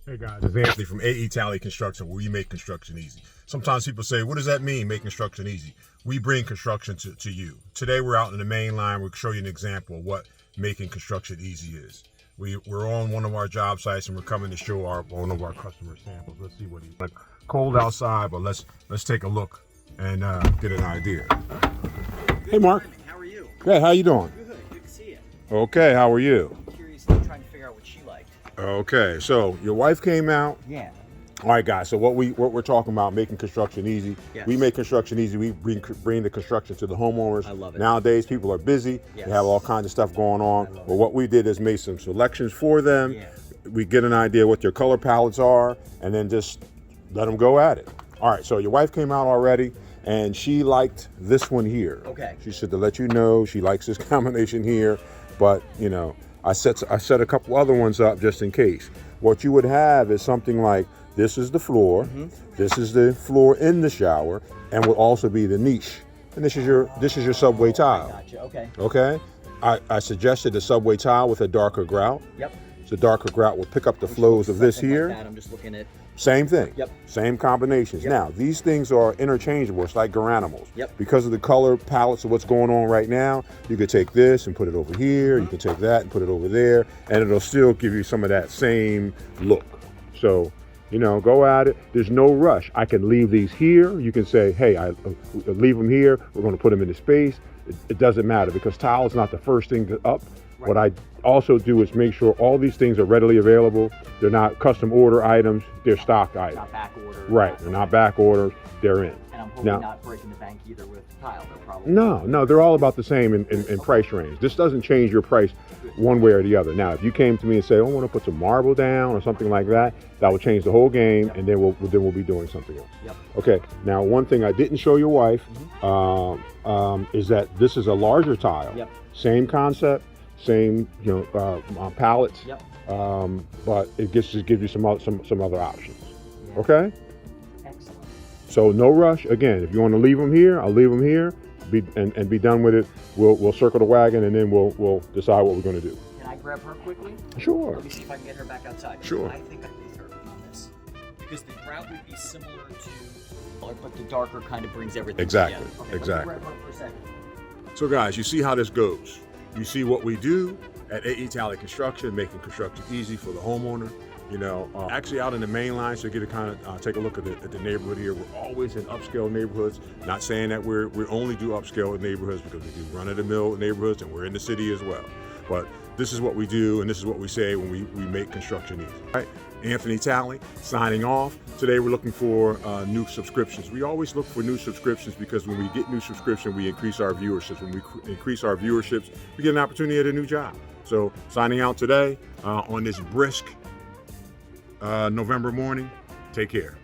Hey guys, it's Anthony from AE Talley Construction, where we make construction easy. Sometimes people say, what does that mean, make construction easy? We bring construction to you. Today we're out in the main line. We'll show you an example of what making construction easy is. We're on one of our job sites and we're coming to show one of our customer samples. Let's see what he's like. Cold outside, but let's take a look and get an idea. Hey Mark. Morning. How are you? Good, how you doing? Good to see you. Okay, how are you? Curiously trying to figure out what she liked. Okay, so your wife came out. Yeah. All right, guys. So what we're talking about, making construction easy. Yes. We make construction easy. We bring the construction to the homeowners. I love it. Nowadays, people are busy. Yes. They have all kinds of stuff going on. I love But what we did is made some selections for them. Yeah. We get an idea what their color palettes are, and then just let them go at it. All right. So your wife came out already, and she liked this one here. Okay. She said to let you know she likes this combination here, but you know, I set a couple other ones up just in case. What you would have is something like, this is the floor, this is the floor in the shower, and will also be the niche. And this is your subway tile. Gotcha. Okay. Okay? I suggested a subway tile with a darker grout. Yep. So darker grout will pick up the flows of this Something here. Like that. I'm just looking at. Same thing. Yep. Same combinations. Yep. Now, these things are interchangeable. It's like garanimals. Yep. Because of the color palettes of what's going on right now, you could take this and put it over here. You could take that and put it over there, and it'll still give you some of that same look. So, you know, go at it. There's no rush. I can leave these here. You can say, hey, I leave them here. We're going to put them in the space. It doesn't matter because tile is not the first thing to up. Right. What I also do is make sure all these things are readily available. They're not custom order items. They're stock items. Not back order. Right. They're not back orders. They're in. And I'm hoping Now, not breaking the bank either with tile. They're probably. no, they're all about the same in price range. This doesn't change your price one way or the other. Now, if you came to me and say, "Oh, I want to put some marble down" or something like that, that will change the whole game, Yep. and then we'll be doing something else. Yep. Okay. Now, one thing I didn't show your wife is that this is a larger tile. Yep. Same concept, same palettes. Yep. But it just gives you some other options. Yeah. Okay. Excellent. So no rush. Again, if you want to leave them here, I'll leave them here. Be done with it. We'll circle the wagon and then we'll decide what we're going to do. Can I grab her quickly? Sure. Let me see if I can get her back outside. Sure. I think I'm with her on this because the grout would be similar to, but the darker kind of brings everything Exactly. together. Okay, Exactly. Let me grab her for a second. So guys, you see how this goes. You see what we do at AE Talley Construction, making construction easy for the homeowner. You know, actually out in the main line, so you get to kind of take a look at the neighborhood here. We're always in upscale neighborhoods. Not saying that we only do upscale neighborhoods, because we do run-of-the-mill neighborhoods and we're in the city as well. But this is what we do and this is what we say when we make construction easy. All right, Anthony Talley signing off. Today we're looking for new subscriptions. We always look for new subscriptions because when we get new subscription, we increase our viewerships. When we increase our viewerships, we get an opportunity at a new job. So signing out today on this brisk November morning. Take care.